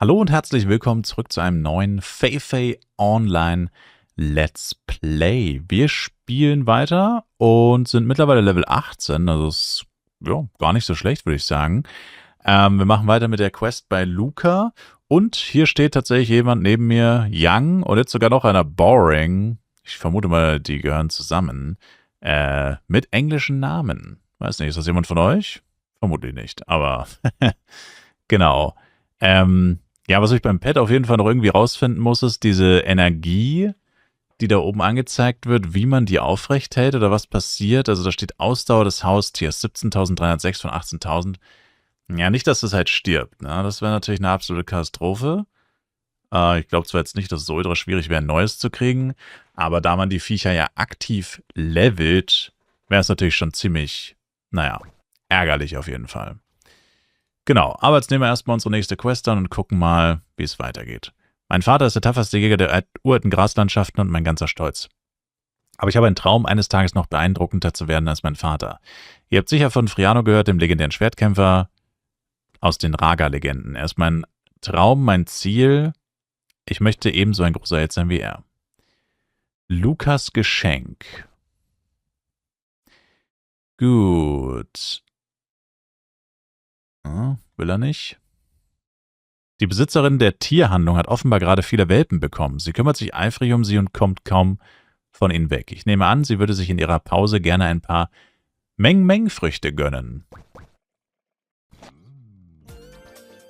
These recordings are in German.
Hallo und herzlich willkommen zurück zu einem neuen Fei Online Let's Play. Wir spielen weiter und sind mittlerweile Level 18, also ist ja, gar nicht so schlecht, würde ich sagen. Wir machen weiter mit der Quest bei Luca und hier steht tatsächlich jemand neben mir, Young und jetzt sogar noch einer Boring. Ich vermute mal, die gehören zusammen. Mit englischen Namen. Weiß nicht, ist das jemand von euch? Vermutlich nicht, aber genau. Ja, was ich beim Pad auf jeden Fall noch irgendwie rausfinden muss, ist diese Energie, die da oben angezeigt wird, wie man die aufrecht hält oder was passiert. Also da steht Ausdauer des Haustiers, 17.306 von 18.000. Ja, nicht, dass es halt stirbt. Ne? Das wäre natürlich eine absolute Katastrophe. Ich glaube zwar jetzt nicht, dass es so ultra schwierig wäre, ein neues zu kriegen, aber da man die Viecher ja aktiv levelt, wäre es natürlich schon ziemlich, naja, ärgerlich auf jeden Fall. Genau, aber jetzt nehmen wir erstmal unsere nächste Quest an und gucken mal, wie es weitergeht. Mein Vater ist der tapferste Jäger der uralten Graslandschaften und mein ganzer Stolz. Aber ich habe einen Traum, eines Tages noch beeindruckender zu werden als mein Vater. Ihr habt sicher von Friano gehört, dem legendären Schwertkämpfer aus den Raga-Legenden. Er ist mein Traum, mein Ziel. Ich möchte ebenso ein großer Held sein wie er. Lukas Geschenk. Gut. Will er nicht? Die Besitzerin der Tierhandlung hat offenbar gerade viele Welpen bekommen. Sie kümmert sich eifrig um sie und kommt kaum von ihnen weg. Ich nehme an, sie würde sich in ihrer Pause gerne ein paar Meng-Meng-Früchte gönnen.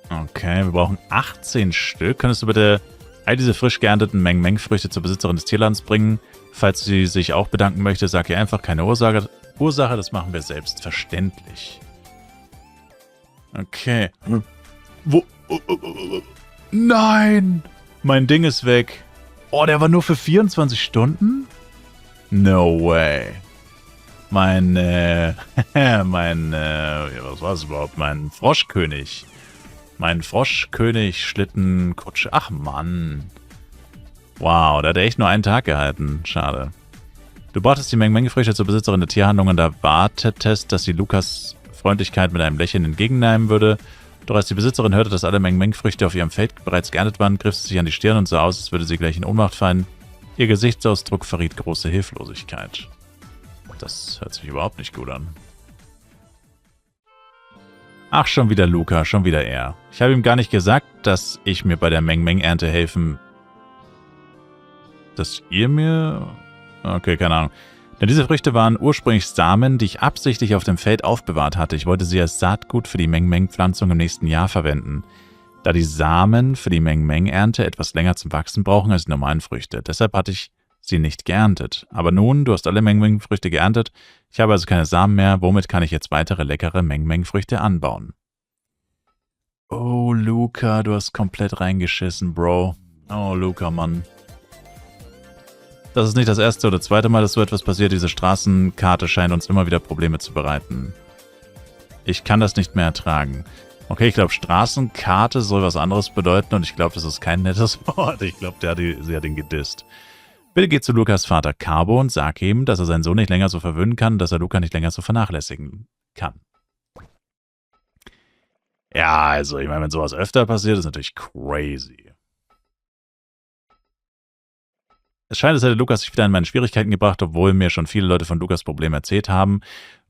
Okay, wir brauchen 18 Stück. Könntest du bitte all diese frisch geernteten Meng-Meng-Früchte zur Besitzerin des Tierladens bringen? Falls sie sich auch bedanken möchte, sag ihr einfach keine Ursache, das machen wir selbstverständlich. Okay. Wo? Nein! Mein Ding ist weg. Oh, der war nur für 24 Stunden? No way. Was war es überhaupt? Mein Froschkönig. Mein Froschkönig Schlittenkutsche. Ach Mann. Wow, der hat echt nur einen Tag gehalten. Schade. Du brachtest die Meng-Meng-Früchte zur Besitzerin der Tierhandlung und erwartetest, dass sie Lukas Freundlichkeit mit einem Lächeln entgegennehmen würde. Doch als die Besitzerin hörte, dass alle Meng-Meng-Früchte auf ihrem Feld bereits geerntet waren, griff sie sich an die Stirn und sah aus, als würde sie gleich in Ohnmacht fallen. Ihr Gesichtsausdruck verriet große Hilflosigkeit. Das hört sich überhaupt nicht gut an. Ach, schon wieder Luca, schon wieder er. Ich habe ihm gar nicht gesagt, dass ich mir bei der Meng-Meng-Ernte helfen... Dass ihr mir... Okay, keine Ahnung. Denn diese Früchte waren ursprünglich Samen, die ich absichtlich auf dem Feld aufbewahrt hatte. Ich wollte sie als Saatgut für die Meng-Meng-Pflanzung im nächsten Jahr verwenden, da die Samen für die Meng-Meng-Ernte etwas länger zum Wachsen brauchen als die normalen Früchte. Deshalb hatte ich sie nicht geerntet. Aber nun, du hast alle Meng-Meng-Früchte geerntet, ich habe also keine Samen mehr. Womit kann ich jetzt weitere leckere Meng-Meng-Früchte anbauen? Oh, Luca, du hast komplett reingeschissen, Bro. Oh, Luca, Mann. Das ist nicht das erste oder zweite Mal, dass so etwas passiert. Diese Straßenkarte scheint uns immer wieder Probleme zu bereiten. Ich kann das nicht mehr ertragen. Okay, ich glaube, Straßenkarte soll was anderes bedeuten und ich glaube, das ist kein nettes Wort. Ich glaube, sie hat ihn gedisst. Bitte geh zu Lukas Vater Carbo und sag ihm, dass er seinen Sohn nicht länger so verwöhnen kann, dass er Luca nicht länger so vernachlässigen kann. Ja, also, ich meine, wenn sowas öfter passiert, ist natürlich crazy. Es scheint, als hätte Lukas sich wieder in meine Schwierigkeiten gebracht, obwohl mir schon viele Leute von Lukas Problemen erzählt haben.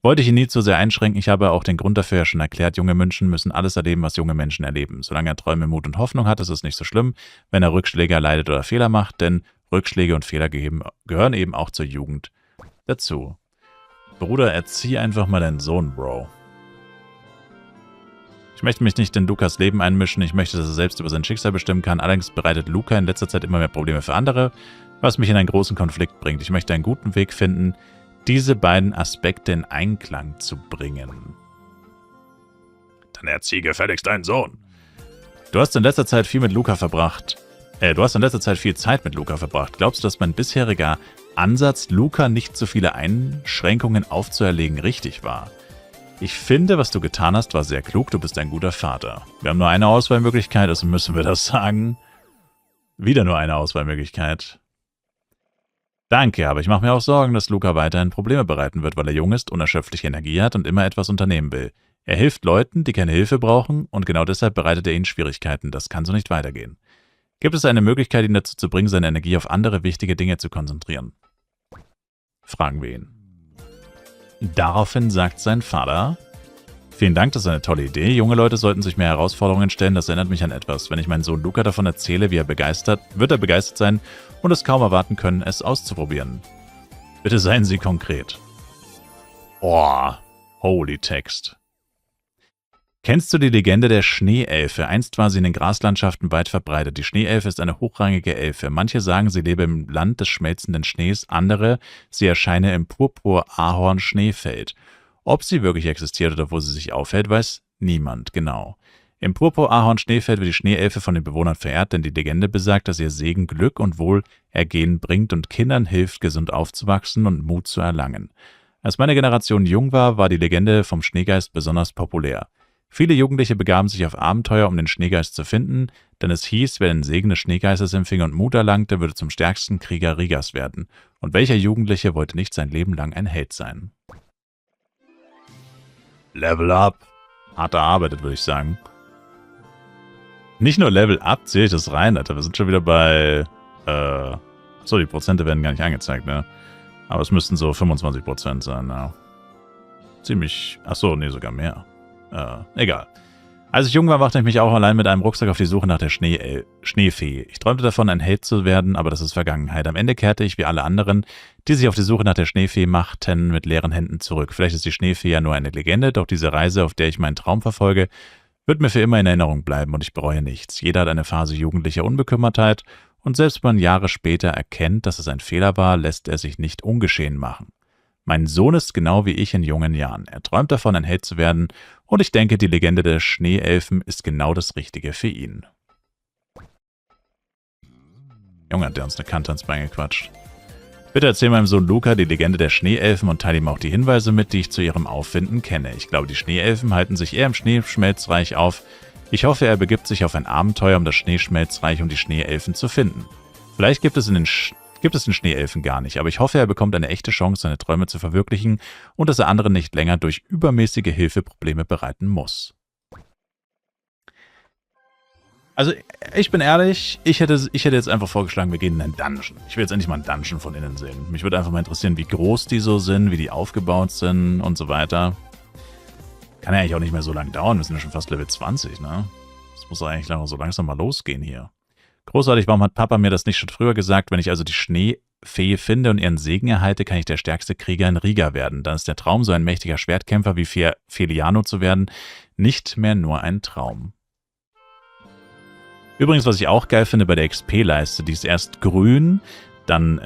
Wollte ich ihn nie zu sehr einschränken, ich habe auch den Grund dafür ja schon erklärt, junge Menschen müssen alles erleben, was junge Menschen erleben. Solange er Träume, Mut und Hoffnung hat, ist es nicht so schlimm, wenn er Rückschläge erleidet oder Fehler macht, denn Rückschläge und Fehler gehören eben auch zur Jugend dazu. Bruder, erzieh einfach mal deinen Sohn, Bro. Ich möchte mich nicht in Lukas Leben einmischen, ich möchte, dass er selbst über sein Schicksal bestimmen kann. Allerdings bereitet Luca in letzter Zeit immer mehr Probleme für andere, was mich in einen großen Konflikt bringt. Ich möchte einen guten Weg finden, diese beiden Aspekte in Einklang zu bringen. Dann erzieh gefälligst deinen Sohn. Du hast in letzter Zeit viel Zeit mit Luca verbracht. Glaubst du, dass mein bisheriger Ansatz, Luca nicht so viele Einschränkungen aufzuerlegen, richtig war? Ich finde, was du getan hast, war sehr klug. Du bist ein guter Vater. Wir haben nur eine Auswahlmöglichkeit, also müssen wir das sagen. Wieder nur eine Auswahlmöglichkeit. Danke, aber ich mache mir auch Sorgen, dass Luca weiterhin Probleme bereiten wird, weil er jung ist, unerschöpfliche Energie hat und immer etwas unternehmen will. Er hilft Leuten, die keine Hilfe brauchen, und genau deshalb bereitet er ihnen Schwierigkeiten. Das kann so nicht weitergehen. Gibt es eine Möglichkeit, ihn dazu zu bringen, seine Energie auf andere wichtige Dinge zu konzentrieren? Fragen wir ihn. Daraufhin sagt sein Vater: Vielen Dank, das ist eine tolle Idee. Junge Leute sollten sich mehr Herausforderungen stellen. Das erinnert mich an etwas. Wenn ich meinen Sohn Luca davon erzähle, wird er begeistert sein und es kaum erwarten können, es auszuprobieren. Bitte seien Sie konkret. Oh, holy Text. Kennst du die Legende der Schneeelfe? Einst war sie in den Graslandschaften weit verbreitet. Die Schneeelfe ist eine hochrangige Elfe. Manche sagen, sie lebe im Land des schmelzenden Schnees, andere, sie erscheine im Purpur-Ahorn-Schneefeld. Ob sie wirklich existiert oder wo sie sich aufhält, weiß niemand genau. Im Purpur-Ahorn-Schneefeld wird die Schneeelfe von den Bewohnern verehrt, denn die Legende besagt, dass ihr Segen Glück und Wohlergehen bringt und Kindern hilft, gesund aufzuwachsen und Mut zu erlangen. Als meine Generation jung war, war die Legende vom Schneegeist besonders populär. Viele Jugendliche begaben sich auf Abenteuer, um den Schneegeist zu finden, denn es hieß, wer den Segen des Schneegeistes empfing und Mut erlangte, würde zum stärksten Krieger Rigas werden. Und welcher Jugendliche wollte nicht sein Leben lang ein Held sein? Level up. Hart erarbeitet, würde ich sagen. Nicht nur Level up, zähle ich das rein, Alter. Wir sind schon wieder bei... Achso, die Prozente werden gar nicht angezeigt, ne? Aber es müssten so 25% sein, ja. Ziemlich... Achso, nee, sogar mehr. Egal. Als ich jung war, machte ich mich auch allein mit einem Rucksack auf die Suche nach der Schneefee. Ich träumte davon, ein Held zu werden, aber das ist Vergangenheit. Am Ende kehrte ich, wie alle anderen, die sich auf die Suche nach der Schneefee machten, mit leeren Händen zurück. Vielleicht ist die Schneefee ja nur eine Legende, doch diese Reise, auf der ich meinen Traum verfolge, wird mir für immer in Erinnerung bleiben und ich bereue nichts. Jeder hat eine Phase jugendlicher Unbekümmertheit und selbst wenn man Jahre später erkennt, dass es ein Fehler war, lässt er sich nicht ungeschehen machen. Mein Sohn ist genau wie ich in jungen Jahren. Er träumt davon, ein Held zu werden, und ich denke, die Legende der Schneeelfen ist genau das Richtige für ihn. Junge, hat der uns eine Kante ans Bein gequatscht. Bitte erzähl meinem Sohn Luca die Legende der Schneeelfen und teile ihm auch die Hinweise mit, die ich zu ihrem Auffinden kenne. Ich glaube, die Schneeelfen halten sich eher im Schneeschmelzreich auf. Ich hoffe, er begibt sich auf ein Abenteuer um das Schneeschmelzreich, um die Schneeelfen zu finden. Vielleicht gibt es den Schneeelfen gar nicht, aber ich hoffe, er bekommt eine echte Chance, seine Träume zu verwirklichen und dass er anderen nicht länger durch übermäßige Hilfe Probleme bereiten muss. Also, ich bin ehrlich, ich hätte jetzt einfach vorgeschlagen, wir gehen in einen Dungeon. Ich will jetzt endlich mal einen Dungeon von innen sehen. Mich würde einfach mal interessieren, wie groß die so sind, wie die aufgebaut sind und so weiter. Kann ja eigentlich auch nicht mehr so lange dauern, wir sind ja schon fast Level 20, ne? Das muss eigentlich so langsam mal losgehen hier. Großartig, warum hat Papa mir das nicht schon früher gesagt? Wenn ich also die Schneefee finde und ihren Segen erhalte, kann ich der stärkste Krieger in Riga werden. Dann ist der Traum, so ein mächtiger Schwertkämpfer wie Feliano zu werden, nicht mehr nur ein Traum. Übrigens, was ich auch geil finde bei der XP-Leiste, die ist erst grün, dann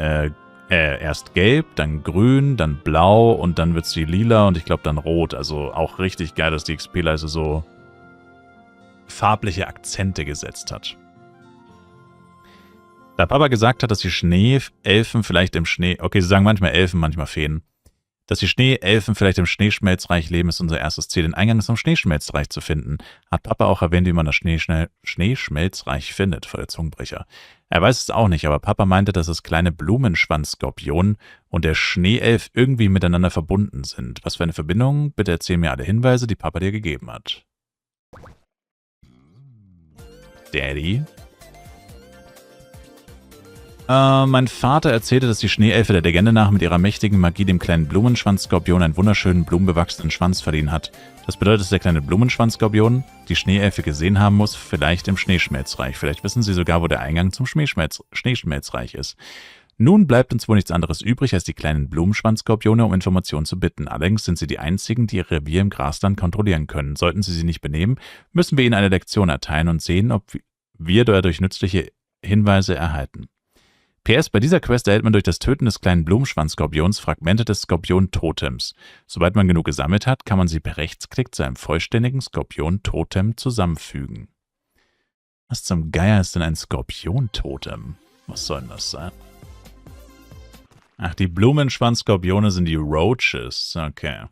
erst gelb, dann grün, dann blau und dann wird sie lila und ich glaube dann rot. Also auch richtig geil, dass die XP-Leiste so farbliche Akzente gesetzt hat. Da Papa gesagt hat, dass die Schneeelfen vielleicht im Schnee... Okay, sie sagen manchmal Elfen, manchmal Feen. Dass die Schneeelfen vielleicht im Schneeschmelzreich leben, ist unser erstes Ziel, den Eingang zum Schneeschmelzreich zu finden. Hat Papa auch erwähnt, wie man das Schneeschmelzreich findet, vor der Zungenbrecher. Er weiß es auch nicht, aber Papa meinte, dass es kleine Blumenschwanzskorpionen und der Schneeelf irgendwie miteinander verbunden sind. Was für eine Verbindung? Bitte erzähl mir alle Hinweise, die Papa dir gegeben hat. Daddy? Mein Vater erzählte, dass die Schneeelfe der Legende nach mit ihrer mächtigen Magie dem kleinen Blumenschwanzskorpion einen wunderschönen, blumenbewachsenen Schwanz verliehen hat. Das bedeutet, dass der kleine Blumenschwanzskorpion die Schneeelfe gesehen haben muss, vielleicht im Schneeschmelzreich. Vielleicht wissen sie sogar, wo der Eingang zum Schneeschmelzreich ist. Nun bleibt uns wohl nichts anderes übrig, als die kleinen Blumenschwanzskorpione um Informationen zu bitten. Allerdings sind sie die einzigen, die ihr Revier im Grasland kontrollieren können. Sollten sie sich nicht benehmen, müssen wir ihnen eine Lektion erteilen und sehen, ob wir dadurch nützliche Hinweise erhalten. PS, bei dieser Quest erhält man durch das Töten des kleinen Blumenschwanzskorpions Fragmente des Skorpion-Totems. Sobald man genug gesammelt hat, kann man sie per Rechtsklick zu einem vollständigen Skorpion-Totem zusammenfügen. Was zum Geier ist denn ein Skorpion-Totem? Was soll denn das sein? Ach, die Blumenschwanzskorpione sind die Roaches. Okay.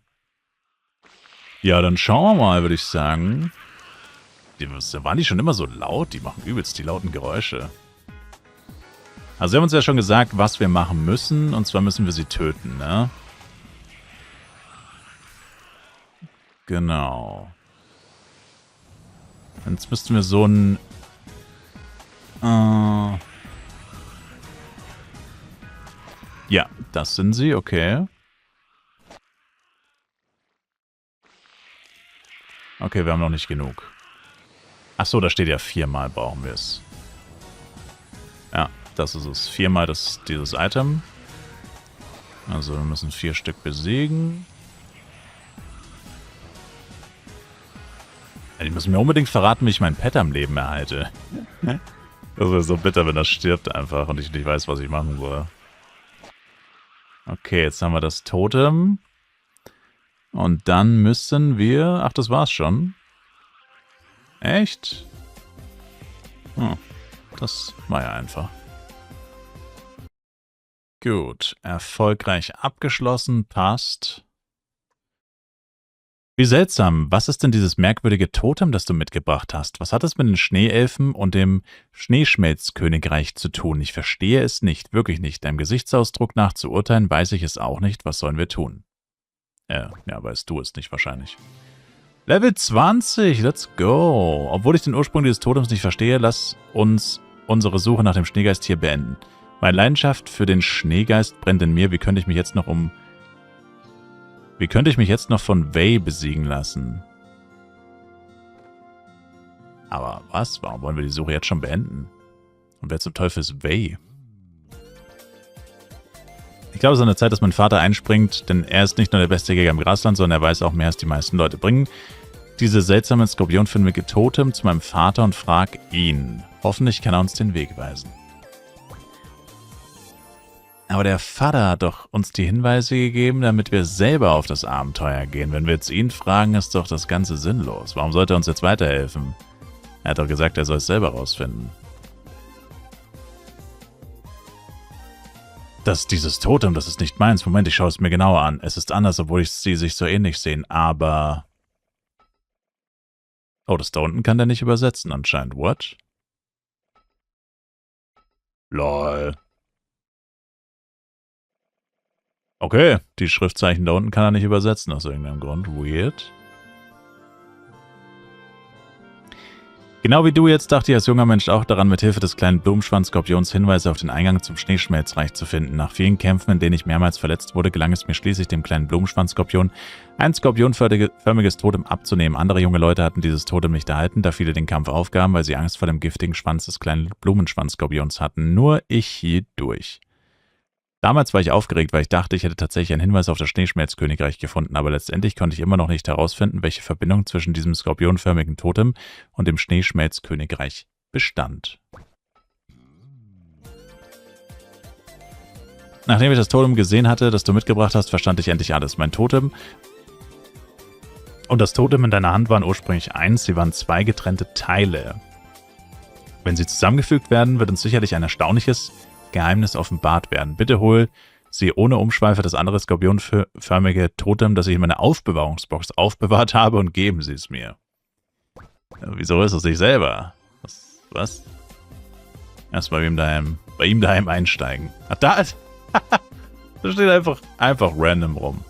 Ja, dann schauen wir mal, würde ich sagen. Waren die schon immer so laut? Die machen übelst die lauten Geräusche. Also sie haben uns ja schon gesagt, was wir machen müssen. Und zwar müssen wir sie töten, ne? Genau. Jetzt müssten wir so ein... ja, das sind sie, okay. Okay, wir haben noch nicht genug. Achso, da steht ja 4-mal brauchen wir es. Ja, das ist es. 4-mal dieses Item. Also wir müssen 4 Stück besiegen. Ja, die müssen mir unbedingt verraten, wie ich mein Pet am Leben erhalte. Das ist so bitter, wenn das stirbt einfach und ich nicht weiß, was ich machen soll. Okay, jetzt haben wir das Totem. Und dann müssen wir... Ach, das war's schon. Echt? Hm, das war ja einfach. Gut, erfolgreich abgeschlossen, passt. Wie seltsam, was ist denn dieses merkwürdige Totem, das du mitgebracht hast? Was hat es mit den Schneeelfen und dem Schneeschmelzkönigreich zu tun? Ich verstehe es nicht, wirklich nicht. Deinem Gesichtsausdruck nach zu urteilen, weiß ich es auch nicht. Was sollen wir tun? Ja, weißt du es nicht wahrscheinlich. Level 20, let's go. Obwohl ich den Ursprung dieses Totems nicht verstehe, lass uns unsere Suche nach dem Schneegeist hier beenden. Meine Leidenschaft für den Schneegeist brennt in mir. Wie könnte ich mich jetzt noch von Vey besiegen lassen? Aber was? Warum wollen wir die Suche jetzt schon beenden? Und wer zum Teufel ist Vey? Ich glaube, es ist an der Zeit, dass mein Vater einspringt, denn er ist nicht nur der beste Jäger im Grasland, sondern er weiß auch mehr, als die meisten Leute. Bringen diese seltsamen skorpionförmige Totem zu meinem Vater und frag ihn. Hoffentlich kann er uns den Weg weisen. Aber der Vater hat doch uns die Hinweise gegeben, damit wir selber auf das Abenteuer gehen. Wenn wir jetzt ihn fragen, ist doch das Ganze sinnlos. Warum sollte er uns jetzt weiterhelfen? Er hat doch gesagt, er soll es selber rausfinden. Dieses Totem, das ist nicht meins. Moment, ich schaue es mir genauer an. Es ist anders, obwohl sie sich so ähnlich sehen, aber... Oh, das da unten kann der nicht übersetzen anscheinend. What? Lol. Okay, die Schriftzeichen da unten kann er nicht übersetzen aus irgendeinem Grund. Weird. Genau wie du jetzt dachte ich als junger Mensch auch daran, mithilfe des kleinen Blumenschwanz-Skorpions Hinweise auf den Eingang zum Schneeschmelzreich zu finden. Nach vielen Kämpfen, in denen ich mehrmals verletzt wurde, gelang es mir schließlich, dem kleinen Blumenschwanz-Skorpion ein skorpionförmiges Totem abzunehmen. Andere junge Leute hatten dieses Totem nicht erhalten, da viele den Kampf aufgaben, weil sie Angst vor dem giftigen Schwanz des kleinen Blumenschwanz-Skorpions hatten. Nur ich hielt durch. Damals war ich aufgeregt, weil ich dachte, ich hätte tatsächlich einen Hinweis auf das Schneeschmelzkönigreich gefunden, aber letztendlich konnte ich immer noch nicht herausfinden, welche Verbindung zwischen diesem skorpionförmigen Totem und dem Schneeschmelzkönigreich bestand. Nachdem ich das Totem gesehen hatte, das du mitgebracht hast, verstand ich endlich alles. Mein Totem und das Totem in deiner Hand waren ursprünglich eins, sie waren 2 getrennte Teile. Wenn sie zusammengefügt werden, wird uns sicherlich ein erstaunliches Geheimnis offenbart werden. Bitte hol sie ohne Umschweife das andere skorpionförmige Totem, das ich in meiner Aufbewahrungsbox aufbewahrt habe, und geben sie es mir. Ja, wieso ist es nicht selber? Was? Erst bei ihm daheim einsteigen. Ach, da ist... da steht einfach random rum.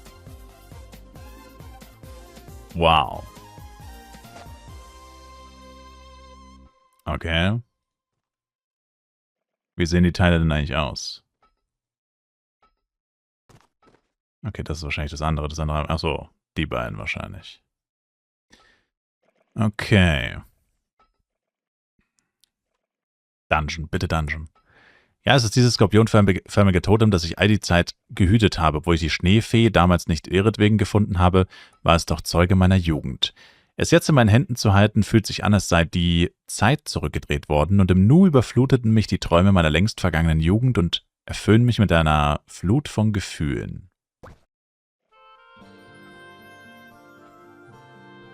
Wow. Okay. Wie sehen die Teile denn eigentlich aus? Okay, das ist wahrscheinlich das andere. Achso, die beiden wahrscheinlich. Okay. Dungeon, bitte Dungeon. Ja, es ist dieses skorpionförmige Totem, das ich all die Zeit gehütet habe. Obwohl ich die Schneefee damals nicht ihretwegen gefunden habe, war es doch Zeuge meiner Jugend. Es jetzt in meinen Händen zu halten, fühlt sich an, als sei die Zeit zurückgedreht worden, und im Nu überfluteten mich die Träume meiner längst vergangenen Jugend und erfüllen mich mit einer Flut von Gefühlen.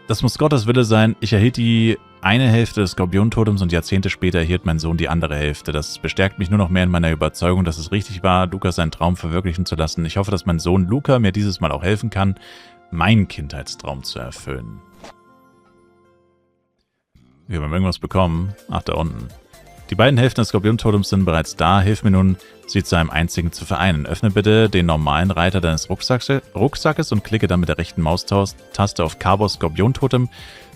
Das muss Gottes Wille sein. Ich erhielt die eine Hälfte des Skorpiontotems und Jahrzehnte später erhielt mein Sohn die andere Hälfte. Das bestärkt mich nur noch mehr in meiner Überzeugung, dass es richtig war, Lukas seinen Traum verwirklichen zu lassen. Ich hoffe, dass mein Sohn Luca mir dieses Mal auch helfen kann, meinen Kindheitstraum zu erfüllen. Wir haben irgendwas bekommen. Ach, da unten. Die beiden Hälften des Skorpion-Totems sind bereits da. Hilf mir nun, sie zu einem einzigen zu vereinen. Öffne bitte den normalen Reiter deines Rucksackes und klicke dann mit der rechten Maustaste auf Carbos Skorpion-Totem.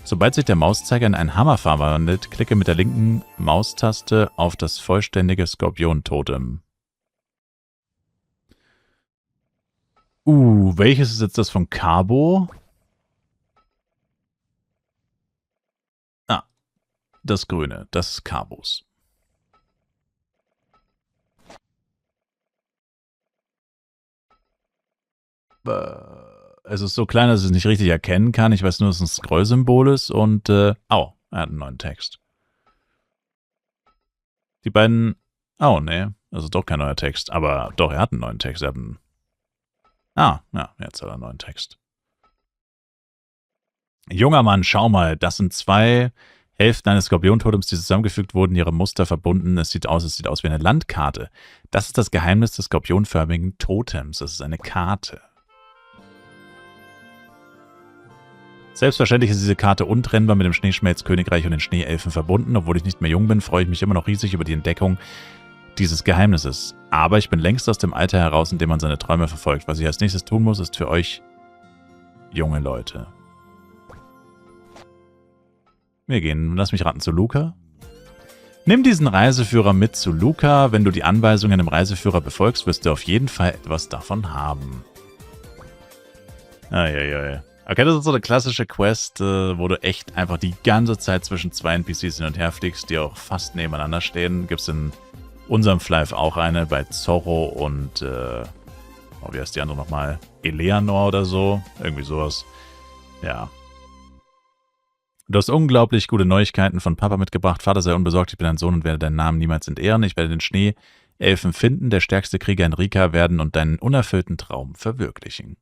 Sobald sich der Mauszeiger in einen Hammer verwandelt, klicke mit der linken Maustaste auf das vollständige Skorpion-Totem. Welches ist jetzt das von Carbo? Ah, das Grüne, das ist Carbos. Es ist so klein, dass ich es nicht richtig erkennen kann. Ich weiß nur, dass es ein Scroll-Symbol ist und, er hat einen neuen Text. Die beiden, nee, also doch kein neuer Text, aber doch, er hat einen neuen Text. Ja, jetzt hat er einen neuen Text. Junger Mann, schau mal, das sind 2 Hälften eines Skorpion-Totems, die zusammengefügt wurden, ihre Muster verbunden. Es sieht aus wie eine Landkarte. Das ist das Geheimnis des skorpionförmigen Totems. Es ist eine Karte. Selbstverständlich ist diese Karte untrennbar mit dem Schneeschmelzkönigreich und den Schneeelfen verbunden. Obwohl ich nicht mehr jung bin, freue ich mich immer noch riesig über die Entdeckung dieses Geheimnisses. Aber ich bin längst aus dem Alter heraus, in dem man seine Träume verfolgt. Was ich als nächstes tun muss, ist für euch junge Leute. Wir gehen, lass mich raten, zu Luca. Nimm diesen Reiseführer mit zu Luca. Wenn du die Anweisungen im Reiseführer befolgst, wirst du auf jeden Fall etwas davon haben. Eieiei. Okay, das ist so eine klassische Quest, wo du echt einfach die ganze Zeit zwischen 2 NPCs hin und her fliegst, die auch fast nebeneinander stehen. Gibt es in unserem Flive auch eine bei Zorro und, wie heißt die andere nochmal? Eleanor oder so. Irgendwie sowas. Ja. Du hast unglaublich gute Neuigkeiten von Papa mitgebracht. Vater, sei unbesorgt, ich bin dein Sohn und werde deinen Namen niemals entehren. Ich werde den Schneeelfen finden, der stärkste Krieger in Rika werden und deinen unerfüllten Traum verwirklichen.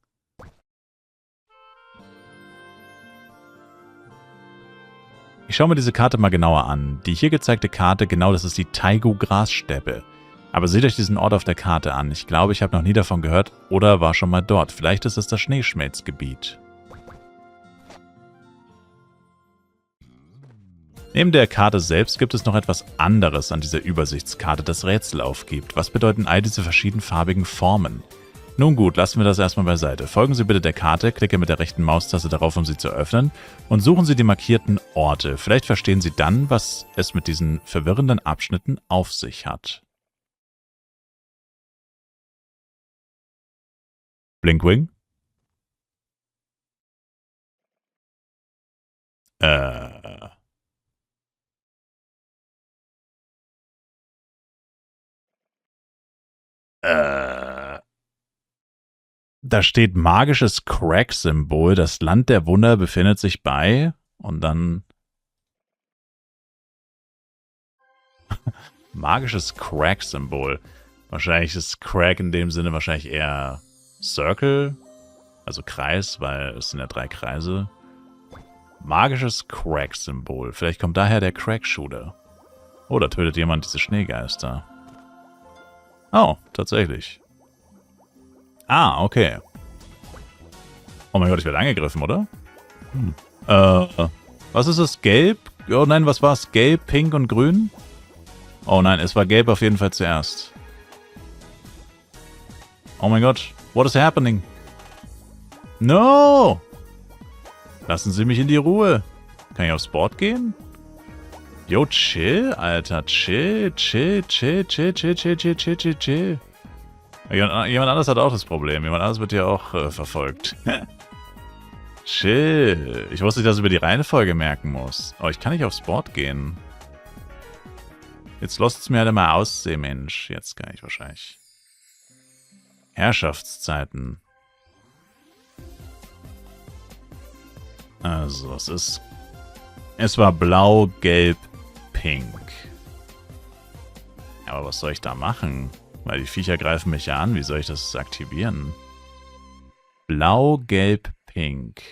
Ich schaue mir diese Karte mal genauer an. Die hier gezeigte Karte, genau, das ist die Taigu-Grassteppe. Aber seht euch diesen Ort auf der Karte an. Ich glaube, ich habe noch nie davon gehört oder war schon mal dort. Vielleicht ist es das Schneeschmelzgebiet. Neben der Karte selbst gibt es noch etwas anderes an dieser Übersichtskarte, das Rätsel aufgibt. Was bedeuten all diese verschiedenfarbigen Formen? Nun gut, lassen wir das erstmal beiseite. Folgen Sie bitte der Karte, klicke mit der rechten Maustaste darauf, um sie zu öffnen, und suchen Sie die markierten Orte. Vielleicht verstehen Sie dann, was es mit diesen verwirrenden Abschnitten auf sich hat. Blinkwing? Da steht magisches Crack-Symbol. Das Land der Wunder befindet sich bei. Und dann. Magisches Crack-Symbol. Wahrscheinlich ist Crack in dem Sinne wahrscheinlich eher Circle. Also Kreis, weil es sind ja 3 Kreise. Magisches Crack-Symbol. Vielleicht kommt daher der Crack-Shooter. Oh, da tötet jemand diese Schneegeister. Oh, tatsächlich. Ah, okay. Oh mein Gott, ich werde angegriffen, oder? Was ist es? Gelb? Oh nein, was war es? Gelb, Pink und Grün? Oh nein, es war Gelb auf jeden Fall zuerst. Oh mein Gott, what is happening? No! Lassen Sie mich in die Ruhe. Kann ich aufs Board gehen? Jo, chill, Alter. Chill. Jemand anderes hat auch das Problem. Jemand anderes wird ja auch verfolgt. Chill. Ich wusste nicht, dass ich über die Reihenfolge merken muss. Oh, ich kann nicht aufs Board gehen. Jetzt lasst es mir halt mal aussehen, Mensch. Jetzt kann ich wahrscheinlich. Herrschaftszeiten. Also, es war blau, gelb, pink. Aber was soll ich da machen? Weil die Viecher greifen mich ja an. Wie soll ich das aktivieren? Blau, gelb, pink.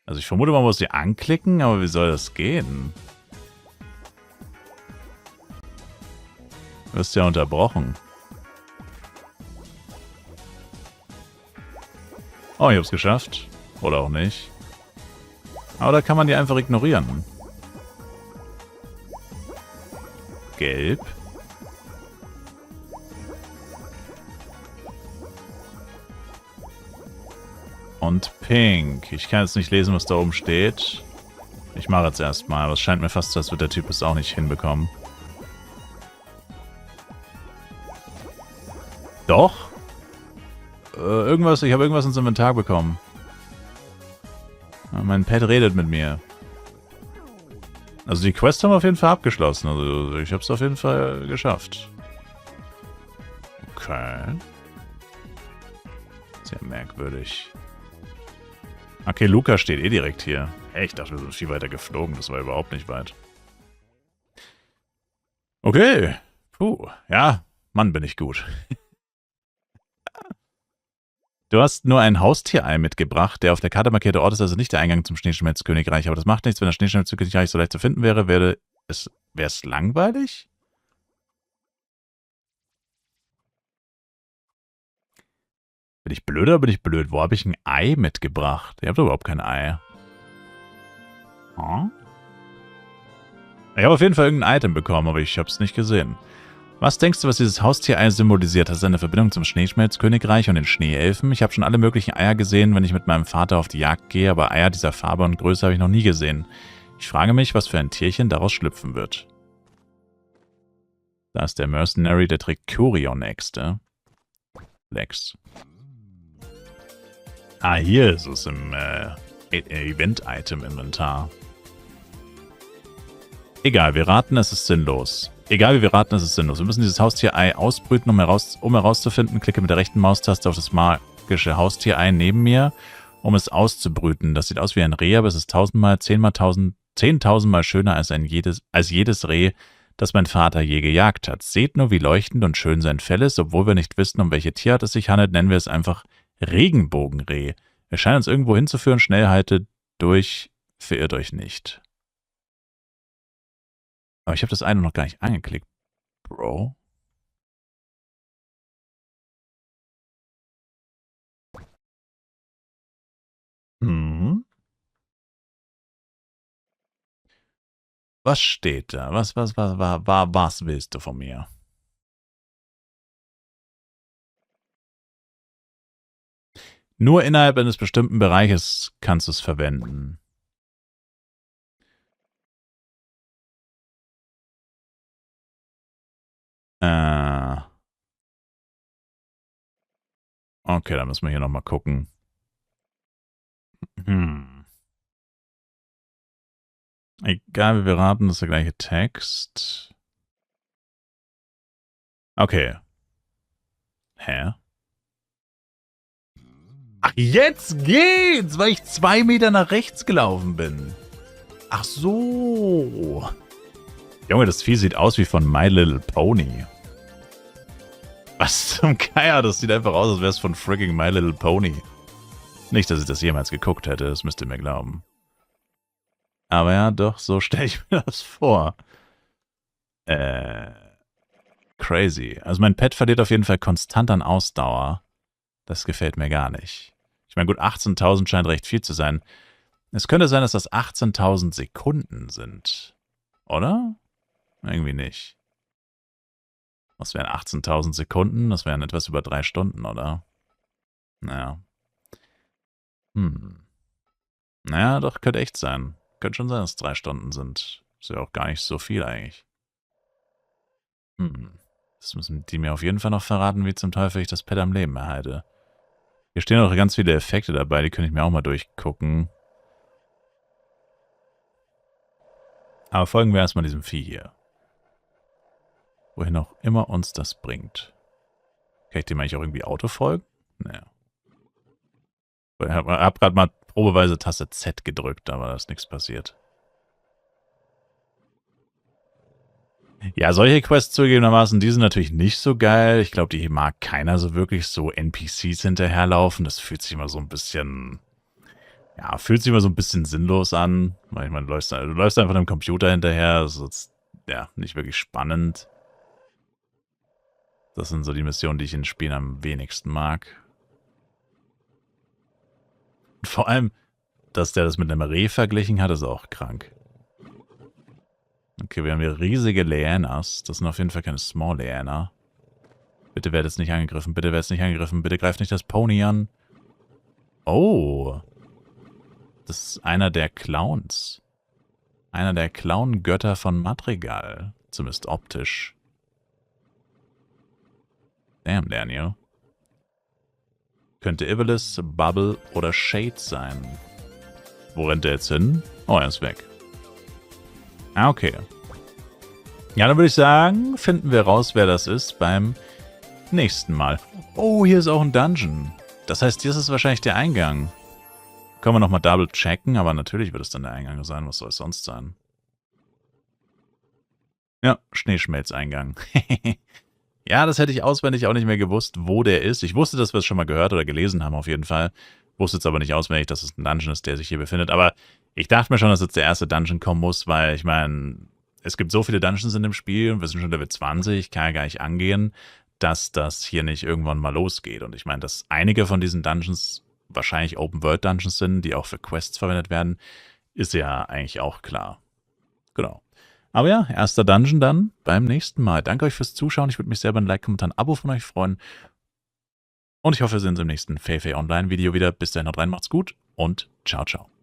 Also ich vermute, man muss die anklicken, aber wie soll das gehen? Du wirst ja unterbrochen. Oh, ich hab's geschafft. Oder auch nicht. Aber da kann man die einfach ignorieren. Gelb. Und pink. Ich kann jetzt nicht lesen, was da oben steht. Ich mache jetzt erstmal, aber es scheint mir fast, als wird der Typ es auch nicht hinbekommen. Doch? Irgendwas, ich habe irgendwas ins Inventar bekommen. Mein Pet redet mit mir. Also die Quest haben wir auf jeden Fall abgeschlossen. Also ich habe es auf jeden Fall geschafft. Okay. Sehr merkwürdig. Okay, Luca steht eh direkt hier. Hey, ich dachte, wir sind viel weiter geflogen. Das war überhaupt nicht weit. Okay. Puh. Ja, Mann, bin ich gut. Du hast nur ein Haustierei mitgebracht. Der auf der Karte markierte Ort ist also nicht der Eingang zum Schneeschmelzkönigreich. Aber das macht nichts, wenn das Schneeschmelzkönigreich so leicht zu finden wäre, wäre es langweilig? Bin ich blöd oder bin ich blöd? Wo habe ich ein Ei mitgebracht? Ihr habt überhaupt kein Ei. Hm? Ich habe auf jeden Fall irgendein Item bekommen, aber ich habe es nicht gesehen. Was denkst du, was dieses Haustierei symbolisiert? Hat es eine Verbindung zum Schneeschmelzkönigreich und den Schneeelfen? Ich habe schon alle möglichen Eier gesehen, wenn ich mit meinem Vater auf die Jagd gehe, aber Eier dieser Farbe und Größe habe ich noch nie gesehen. Ich frage mich, was für ein Tierchen daraus schlüpfen wird. Da ist der Mercenary, der trägt Curion-Äxte. Lex. Ah, hier ist es im Event-Item-Inventar. Egal, wir raten, es ist sinnlos. Egal wie wir raten, es ist sinnlos. Wir müssen dieses Haustierei ausbrüten, um herauszufinden. Klicke mit der rechten Maustaste auf das magische Haustierei neben mir, um es auszubrüten. Das sieht aus wie ein Reh, aber es ist 10.000 Mal schöner als jedes Reh, das mein Vater je gejagt hat. Seht nur, wie leuchtend und schön sein Fell ist. Obwohl wir nicht wissen, um welche Tierart es sich handelt, nennen wir es einfach Regenbogenreh. Wir scheinen uns irgendwo hinzuführen. Schnell haltet durch, verirrt euch nicht. Aber ich habe das eine noch gar nicht angeklickt. Bro. Hm. Was steht da? Was willst du von mir? Nur innerhalb eines bestimmten Bereiches kannst du es verwenden. Okay, dann müssen wir hier nochmal gucken. Egal, wie wir raten, das ist der gleiche Text. Okay. Hä? Ach, jetzt geht's, weil ich 2 Meter nach rechts gelaufen bin. Ach so. Junge, das Vieh sieht aus wie von My Little Pony. Was zum Geier? Das sieht einfach aus, als wäre es von frigging My Little Pony. Nicht, dass ich das jemals geguckt hätte, das müsst ihr mir glauben. Aber ja, doch, so stelle ich mir das vor. Crazy. Also mein Pet verliert auf jeden Fall konstant an Ausdauer. Das gefällt mir gar nicht. Ich meine, gut, 18.000 scheint recht viel zu sein. Es könnte sein, dass das 18.000 Sekunden sind. Oder? Irgendwie nicht. Was wären 18.000 Sekunden? Das wären etwas über 3 Stunden, oder? Naja. Naja, doch, könnte echt sein. Könnte schon sein, dass es 3 Stunden sind. Ist ja auch gar nicht so viel eigentlich. Das müssen die mir auf jeden Fall noch verraten, wie zum Teufel ich das Pet am Leben erhalte. Hier stehen auch ganz viele Effekte dabei, die könnte ich mir auch mal durchgucken. Aber folgen wir erstmal diesem Vieh hier. Wohin auch immer uns das bringt. Kann ich dem eigentlich auch irgendwie Auto folgen? Naja. Ich hab gerade mal probeweise Taste Z gedrückt, aber da ist nichts passiert. Ja, solche Quests zugegebenermaßen, die sind natürlich nicht so geil. Ich glaube, die mag keiner so wirklich, so NPCs hinterherlaufen. Das fühlt sich immer so ein bisschen... Ja, fühlt sich immer so ein bisschen sinnlos an. Ich meine, du läufst einfach einem Computer hinterher. Das ist ja nicht wirklich spannend. Das sind so die Missionen, die ich in Spielen am wenigsten mag. Und vor allem, dass der das mit einem Reh verglichen hat, ist auch krank. Okay, wir haben hier riesige Lianas. Das sind auf jeden Fall keine Small Liana. Bitte werdet jetzt nicht angegriffen, bitte werdet nicht angegriffen, bitte greift nicht das Pony an. Oh. Das ist einer der Clowns. Einer der Clown-Götter von Madrigal. Zumindest optisch. Damn, Daniel. Könnte Ivalice, Bubble oder Shade sein. Wo rennt er jetzt hin? Oh, er ist weg. Ah, okay. Ja, dann würde ich sagen, finden wir raus, wer das ist beim nächsten Mal. Oh, hier ist auch ein Dungeon. Das heißt, hier ist es wahrscheinlich der Eingang. Können wir nochmal double checken, aber natürlich wird es dann der Eingang sein. Was soll es sonst sein? Ja, Schneeschmelzeingang. Ja, das hätte ich auswendig auch nicht mehr gewusst, wo der ist. Ich wusste, dass wir es schon mal gehört oder gelesen haben auf jeden Fall. Wusste jetzt aber nicht auswendig, dass es ein Dungeon ist, der sich hier befindet. Aber ich dachte mir schon, dass jetzt der erste Dungeon kommen muss, weil ich meine, es gibt so viele Dungeons in dem Spiel und wir sind schon Level 20, kann ja gar nicht angehen, dass das hier nicht irgendwann mal losgeht. Und ich meine, dass einige von diesen Dungeons wahrscheinlich Open-World-Dungeons sind, die auch für Quests verwendet werden, ist ja eigentlich auch klar. Genau. Aber ja, erster Dungeon dann beim nächsten Mal. Danke euch fürs Zuschauen. Ich würde mich sehr über ein Like, Kommentar, ein Abo von euch freuen. Und ich hoffe, wir sehen uns im nächsten Fei Fei Online Video wieder. Bis dahin, haut rein, macht's gut und ciao, ciao.